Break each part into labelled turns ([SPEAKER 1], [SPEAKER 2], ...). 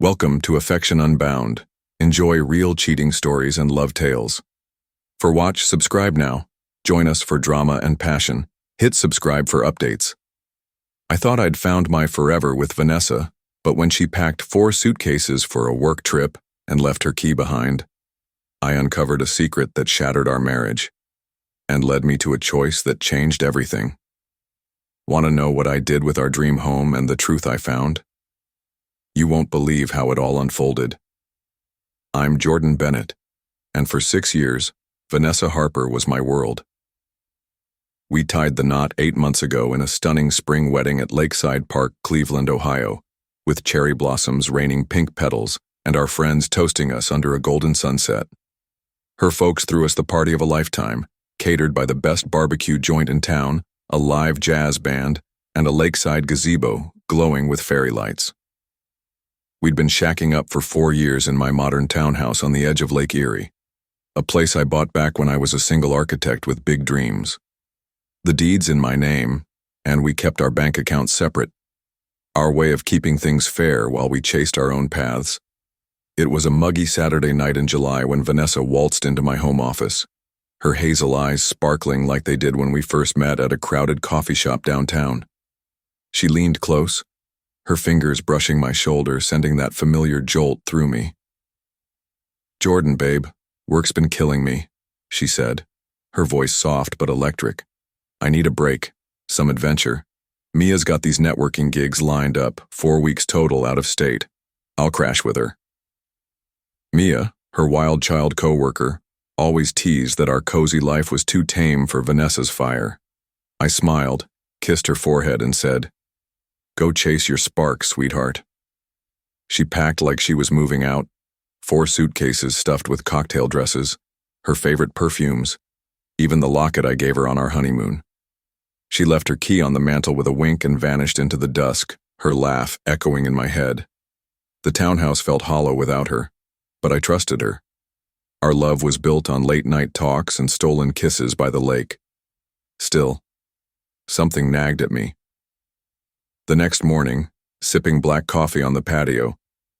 [SPEAKER 1] Welcome to Affection Unbound. Enjoy real cheating stories and love tales. For watch, subscribe now. Join us for drama and passion. Hit subscribe for updates. I thought I'd found my forever with Vanessa, but when she packed 4 suitcases for a work trip and left her key behind, I uncovered a secret that shattered our marriage and led me to a choice that changed everything. Want to know what I did with our dream home and the truth I found? You won't believe how it all unfolded. I'm Jordan Bennett, and for 6 years, Vanessa Harper was my world. We tied the knot 8 months ago in a stunning spring wedding at Lakeside Park, Cleveland, Ohio, with cherry blossoms raining pink petals and our friends toasting us under a golden sunset. Her folks threw us the party of a lifetime, catered by the best barbecue joint in town, a live jazz band, and a lakeside gazebo glowing with fairy lights. We'd been shacking up for 4 years in my modern townhouse on the edge of Lake Erie, a place I bought back when I was a single architect with big dreams. The deed's in my name, and we kept our bank accounts separate, our way of keeping things fair while we chased our own paths. It was a muggy Saturday night in July when Vanessa waltzed into my home office, her hazel eyes sparkling like they did when we first met at a crowded coffee shop downtown. She leaned close, her fingers brushing my shoulder, sending that familiar jolt through me. "Jordan, babe, work's been killing me," she said, her voice soft but electric. "I need a break, some adventure. Mia's got these networking gigs lined up, 4 weeks total out of state. I'll crash with her." Mia, her wild child co-worker, always teased that our cozy life was too tame for Vanessa's fire. I smiled, kissed her forehead, and said, "Go chase your spark, sweetheart." She packed like she was moving out, 4 suitcases stuffed with cocktail dresses, her favorite perfumes, even the locket I gave her on our honeymoon. She left her key on the mantel with a wink and vanished into the dusk, her laugh echoing in my head. The townhouse felt hollow without her, but I trusted her. Our love was built on late-night talks and stolen kisses by the lake. Still, something nagged at me. The next morning, sipping black coffee on the patio,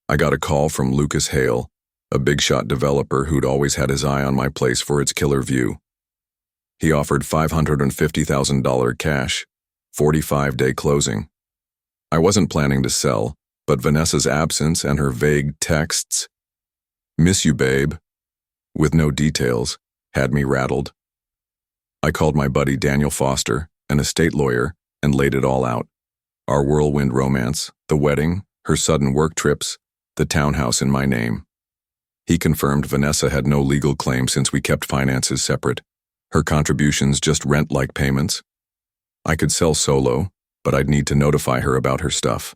[SPEAKER 1] I got a call from Lucas Hale, a big-shot developer who'd always had his eye on my place for its killer view. He offered $550,000 cash, 45-day closing. I wasn't planning to sell, but Vanessa's absence and her vague texts, "Miss you, babe," with no details, had me rattled. I called my buddy Daniel Foster, an estate lawyer, and laid it all out. Our whirlwind romance, the wedding, her sudden work trips, the townhouse in my name. He confirmed Vanessa had no legal claim since we kept finances separate, her contributions just rent-like payments. I could sell solo, but I'd need to notify her about her stuff.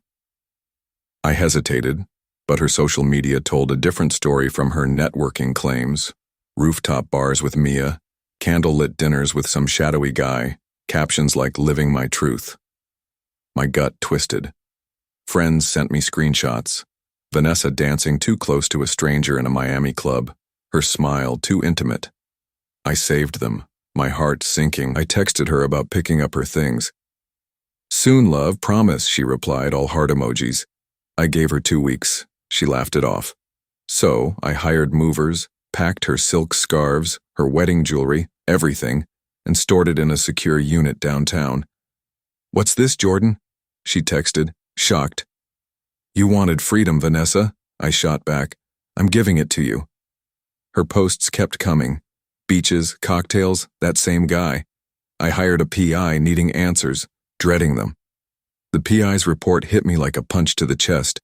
[SPEAKER 1] I hesitated, but her social media told a different story from her networking claims: rooftop bars with Mia, candlelit dinners with some shadowy guy, captions like "living my truth." My gut twisted. Friends sent me screenshots. Vanessa dancing too close to a stranger in a Miami club, her smile too intimate. I saved them, my heart sinking. I texted her about picking up her things. "Soon, love, promise," she replied, all heart emojis. I gave her 2 weeks. She laughed it off. So I hired movers, packed her silk scarves, her wedding jewelry, everything, and stored it in a secure unit downtown. "What's this, Jordan?" she texted, shocked. "You wanted freedom, Vanessa," I shot back. "I'm giving it to you." Her posts kept coming. Beaches, cocktails, that same guy. I hired a PI needing answers, dreading them. The PI's report hit me like a punch to the chest.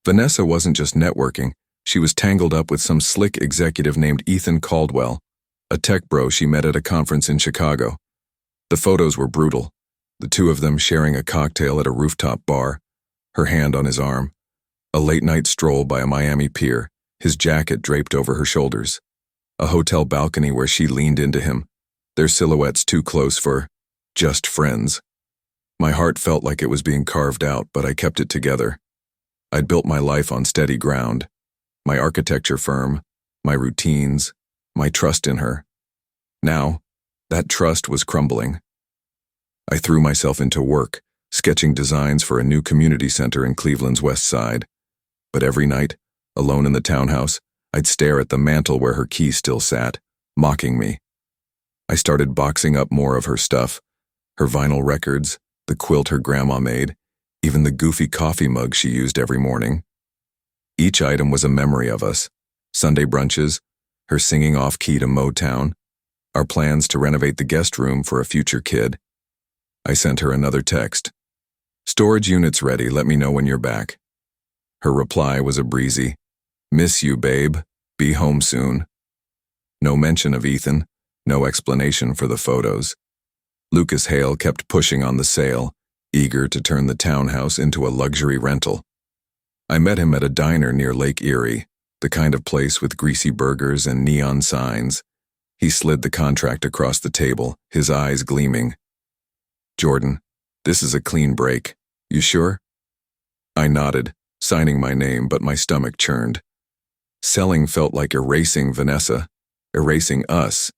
[SPEAKER 1] Vanessa wasn't just networking, she was tangled up with some slick executive named Ethan Caldwell, a tech bro she met at a conference in Chicago. The photos were brutal. The two of them sharing a cocktail at a rooftop bar, her hand on his arm, a late-night stroll by a Miami pier, his jacket draped over her shoulders, a hotel balcony where she leaned into him, their silhouettes too close for just friends. My heart felt like it was being carved out, but I kept it together. I'd built my life on steady ground, my architecture firm, my routines, my trust in her. Now, that trust was crumbling. I threw myself into work, sketching designs for a new community center in Cleveland's West Side. But every night, alone in the townhouse, I'd stare at the mantel where her key still sat, mocking me. I started boxing up more of her stuff, her vinyl records, the quilt her grandma made, even the goofy coffee mug she used every morning. Each item was a memory of us: Sunday brunches, her singing off-key to Motown, our plans to renovate the guest room for a future kid. I sent her another text. "Storage unit's ready, let me know when you're back." Her reply was a breezy, "Miss you, babe. Be home soon." No mention of Ethan, no explanation for the photos. Lucas Hale kept pushing on the sale, eager to turn the townhouse into a luxury rental. I met him at a diner near Lake Erie, the kind of place with greasy burgers and neon signs. He slid the contract across the table, his eyes gleaming. "Jordan, this is a clean break. You sure?" I nodded, signing my name, but my stomach churned. Selling felt like erasing Vanessa, erasing us.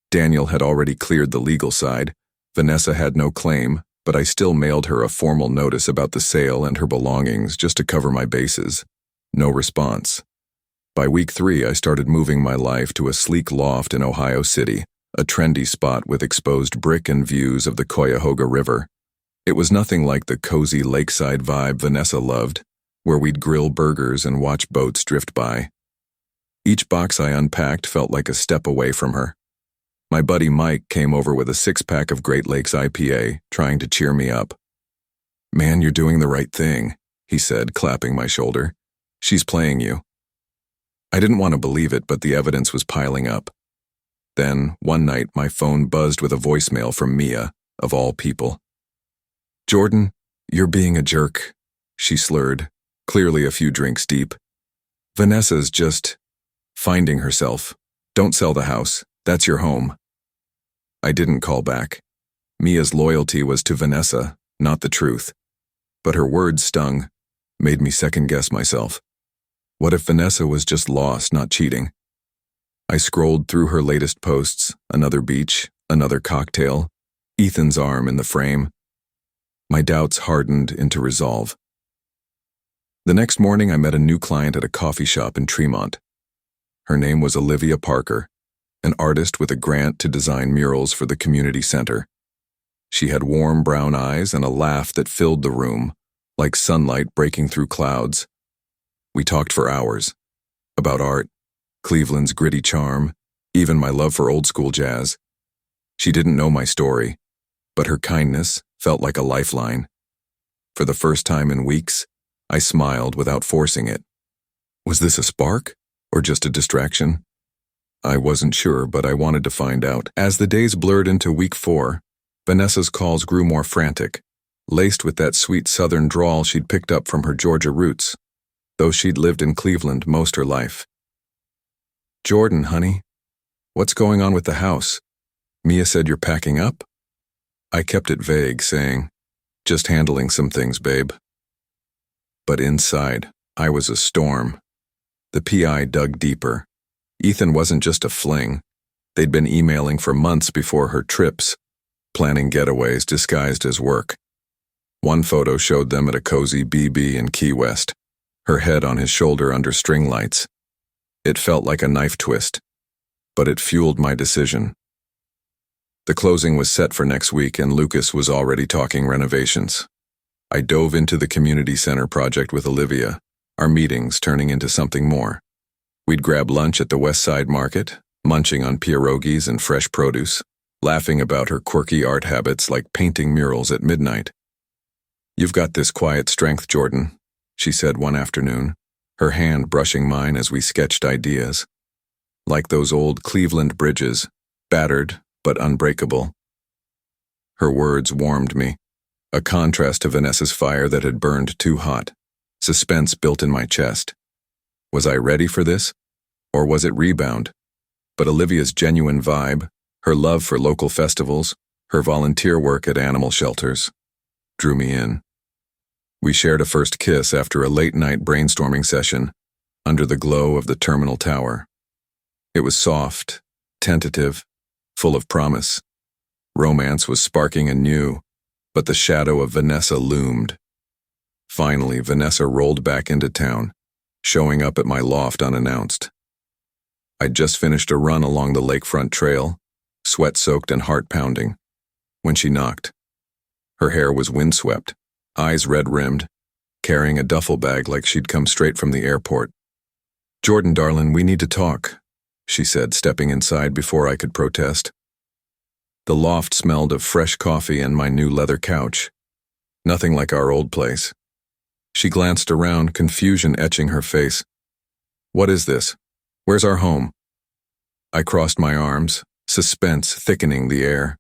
[SPEAKER 1] Daniel had already cleared the legal side. Vanessa had no claim, but I still mailed her a formal notice about the sale and her belongings just to cover my bases. No response. By week 3, I started moving my life to a sleek loft in Ohio City, a trendy spot with exposed brick and views of the Cuyahoga River. It was nothing like the cozy lakeside vibe Vanessa loved, where we'd grill burgers and watch boats drift by. Each box I unpacked felt like a step away from her. My buddy Mike came over with a 6-pack of Great Lakes IPA, trying to cheer me up. "Man, you're doing the right thing," he said, clapping my shoulder. "She's playing you." I didn't want to believe it, but the evidence was piling up. Then, one night, my phone buzzed with a voicemail from Mia, of all people. "Jordan, you're being a jerk," she slurred, clearly a few drinks deep. "Vanessa's just finding herself. Don't sell the house. That's your home." I didn't call back. Mia's loyalty was to Vanessa, not the truth. But her words stung, made me second-guess myself. What if Vanessa was just lost, not cheating? I scrolled through her latest posts, another beach, another cocktail, Ethan's arm in the frame. My doubts hardened into resolve. The next morning, I met a new client at a coffee shop in Tremont. Her name was Olivia Parker, an artist with a grant to design murals for the community center. She had warm brown eyes and a laugh that filled the room, like sunlight breaking through clouds. We talked for hours, about art, Cleveland's gritty charm, even my love for old-school jazz. She didn't know my story, but her kindness felt like a lifeline. For the first time in weeks, I smiled without forcing it. Was this a spark, or just a distraction? I wasn't sure, but I wanted to find out. As the days blurred into week 4, Vanessa's calls grew more frantic, laced with that sweet southern drawl she'd picked up from her Georgia roots, though she'd lived in Cleveland most her life. "Jordan, honey, what's going on with the house? Mia said you're packing up?" I kept it vague, saying, "Just handling some things, babe." But inside, I was a storm. The PI dug deeper. Ethan wasn't just a fling. They'd been emailing for months before her trips, planning getaways disguised as work. One photo showed them at a cozy BB in Key West, her head on his shoulder under string lights. It felt like a knife twist, but it fueled my decision. The closing was set for next week, and Lucas was already talking renovations. I dove into the community center project with Olivia, our meetings turning into something more. We'd grab lunch at the West Side Market, munching on pierogies and fresh produce, laughing about her quirky art habits like painting murals at midnight. "You've got this quiet strength, Jordan," she said one afternoon, her hand brushing mine as we sketched ideas. Like those old Cleveland bridges, battered but unbreakable. Her words warmed me, a contrast to Vanessa's fire that had burned too hot. Suspense built in my chest. Was I ready for this? Or was it rebound? But Olivia's genuine vibe, her love for local festivals, her volunteer work at animal shelters, drew me in. We shared a first kiss after a late-night brainstorming session under the glow of the terminal tower. It was soft, tentative, full of promise. Romance was sparking anew, but the shadow of Vanessa loomed. Finally, Vanessa rolled back into town, showing up at my loft unannounced. I'd just finished a run along the lakefront trail, sweat-soaked and heart-pounding, when she knocked. Her hair was windswept, eyes red-rimmed, carrying a duffel bag like she'd come straight from the airport. "Jordan, darling, we need to talk," she said, stepping inside before I could protest. The loft smelled of fresh coffee and my new leather couch. Nothing like our old place. She glanced around, confusion etching her face. "What is this? Where's our home?" I crossed my arms, suspense thickening the air.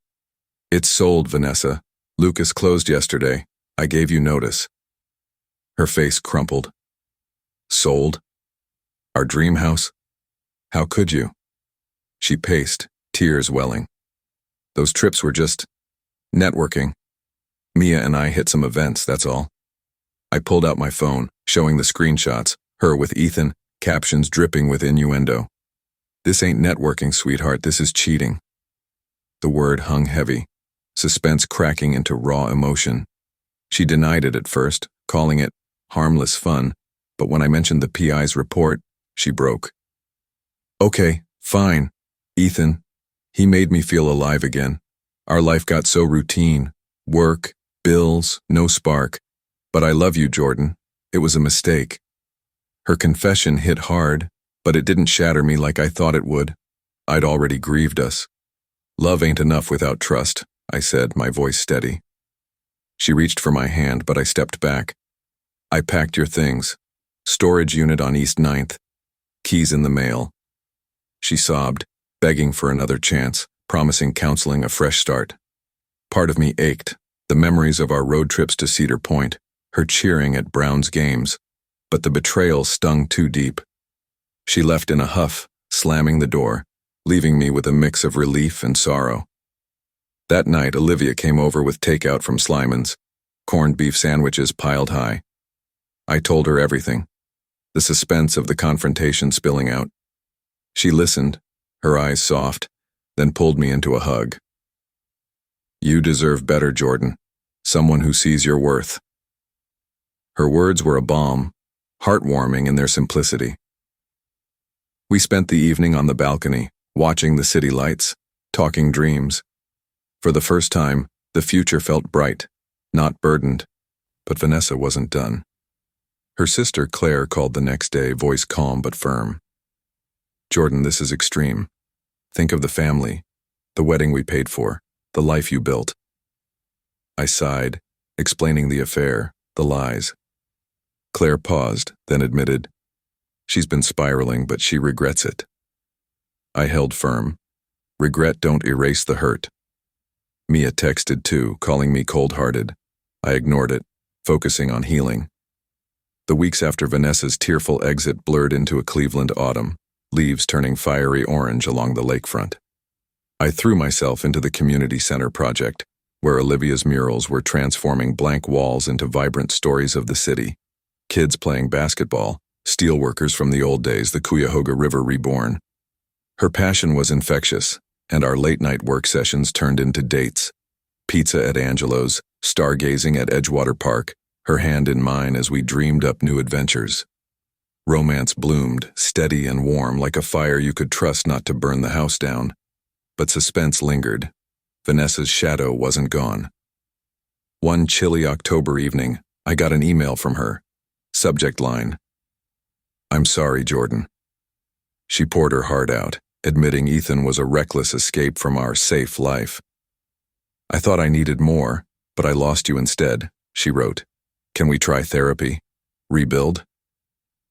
[SPEAKER 1] "It's sold, Vanessa. Lucas closed yesterday. I gave you notice." Her face crumpled. "Sold? Our dream house? How could you?" She paced, tears welling. "Those trips were just networking. Mia and I hit some events, that's all." I pulled out my phone, showing the screenshots, her with Ethan, captions dripping with innuendo. "This ain't networking, sweetheart, this is cheating." The word hung heavy, suspense cracking into raw emotion. She denied it at first, calling it harmless fun, but when I mentioned the PI's report, she broke. "Okay, fine. Ethan, he made me feel alive again. Our life got so routine. Work, bills, no spark. But I love you, Jordan. It was a mistake." Her confession hit hard, but it didn't shatter me like I thought it would. I'd already grieved us. "Love ain't enough without trust," I said, my voice steady. She reached for my hand, but I stepped back. "I packed your things. Storage unit on East 9th. Keys in the mail." She sobbed, begging for another chance, promising counseling a fresh start. Part of me ached, the memories of our road trips to Cedar Point, her cheering at Brown's games, but the betrayal stung too deep. She left in a huff, slamming the door, leaving me with a mix of relief and sorrow. That night, Olivia came over with takeout from Slyman's, corned beef sandwiches piled high. I told her everything, the suspense of the confrontation spilling out. She listened, her eyes soft, then pulled me into a hug. "You deserve better, Jordan. Someone who sees your worth." Her words were a balm, heartwarming in their simplicity. We spent the evening on the balcony, watching the city lights, talking dreams. For the first time, the future felt bright, not burdened, but Vanessa wasn't done. Her sister Claire called the next day, voice calm but firm. "Jordan, this is extreme. Think of the family, the wedding we paid for, the life you built." I sighed, explaining the affair, the lies. Claire paused, then admitted, "She's been spiraling, but she regrets it." I held firm. Regret don't erase the hurt. Mia texted too, calling me cold-hearted. I ignored it, focusing on healing. The weeks after Vanessa's tearful exit blurred into a Cleveland autumn, leaves turning fiery orange along the lakefront. I threw myself into the community center project, where Olivia's murals were transforming blank walls into vibrant stories of the city. Kids playing basketball, steelworkers from the old days, the Cuyahoga River reborn. Her passion was infectious, and our late-night work sessions turned into dates. Pizza at Angelo's, stargazing at Edgewater Park, her hand in mine as we dreamed up new adventures. Romance bloomed, steady and warm, like a fire you could trust not to burn the house down. But suspense lingered. Vanessa's shadow wasn't gone. One chilly October evening, I got an email from her. Subject line, "I'm sorry, Jordan." She poured her heart out, admitting Ethan was a reckless escape from our safe life. "I thought I needed more, but I lost you instead," she wrote. "Can we try therapy? Rebuild?"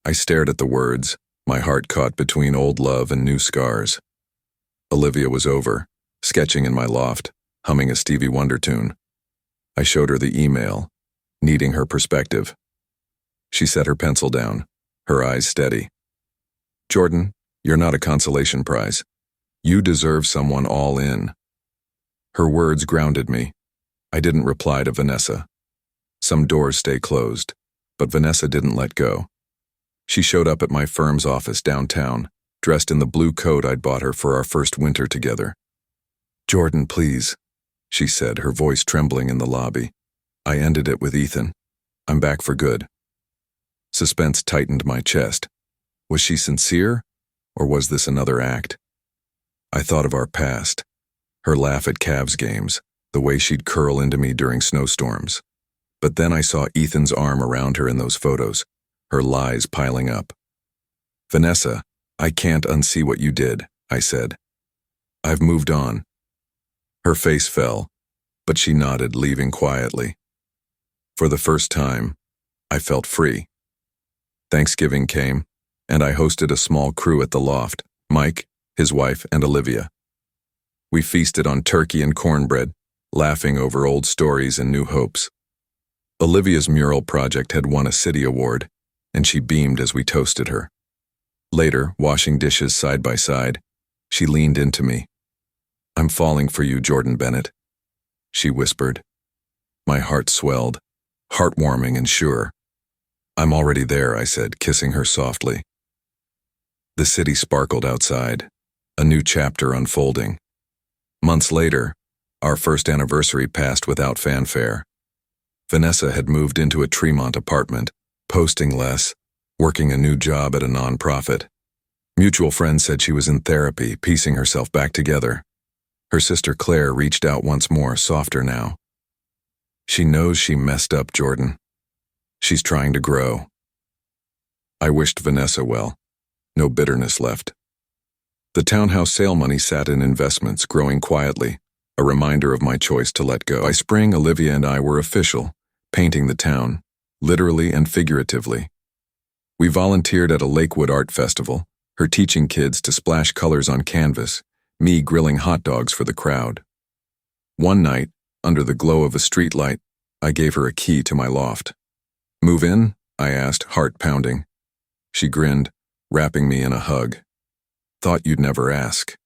[SPEAKER 1] I stared at the words, my heart caught between old love and new scars. Olivia was over, sketching in my loft, humming a Stevie Wonder tune. I showed her the email, needing her perspective. She set her pencil down, her eyes steady. "Jordan, you're not a consolation prize. You deserve someone all in." Her words grounded me. I didn't reply to Vanessa. Some doors stay closed, but Vanessa didn't let go. She showed up at my firm's office downtown, dressed in the blue coat I'd bought her for our first winter together. "Jordan, please," she said, her voice trembling in the lobby. "I ended it with Ethan. I'm back for good." Suspense tightened my chest. Was she sincere, or was this another act? I thought of our past, her laugh at Cavs games, the way she'd curl into me during snowstorms. But then I saw Ethan's arm around her in those photos, her lies piling up. Vanessa, I can't unsee what you did, I said. I've moved on. Her face fell, but she nodded, leaving quietly. For the first time, I felt free. Thanksgiving came, and I hosted a small crew at the loft, Mike, his wife, and Olivia. We feasted on turkey and cornbread, laughing over old stories and new hopes. Olivia's mural project had won a city award, and she beamed as we toasted her. Later, washing dishes side by side, she leaned into me. "I'm falling for you, Jordan Bennett," she whispered. My heart swelled, heartwarming and sure. "I'm already there," I said, kissing her softly. The city sparkled outside, a new chapter unfolding. Months later, our first anniversary passed without fanfare. Vanessa had moved into a Tremont apartment, posting less, working a new job at a nonprofit. Mutual friends said she was in therapy, piecing herself back together. Her sister Claire reached out once more, softer now. "She knows she messed up, Jordan. She's trying to grow." I wished Vanessa well. No bitterness left. The townhouse sale money sat in investments, growing quietly, a reminder of my choice to let go. By spring, Olivia and I were official, painting the town, literally and figuratively. We volunteered at a Lakewood art festival, her teaching kids to splash colors on canvas, me grilling hot dogs for the crowd. One night, under the glow of a streetlight, I gave her a key to my loft. "Move in?" I asked, heart pounding. She grinned, wrapping me in a hug. "Thought you'd never ask."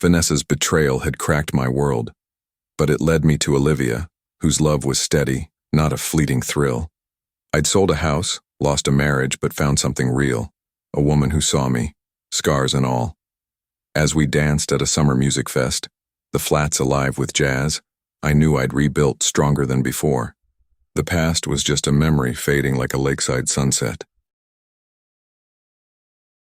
[SPEAKER 1] Vanessa's betrayal had cracked my world, but it led me to Olivia, whose love was steady, not a fleeting thrill. I'd sold a house, lost a marriage, but found something real, a woman who saw me, scars and all. As we danced at a summer music fest, the flats alive with jazz, I knew I'd rebuilt stronger than before. The past was just a memory fading like a lakeside sunset.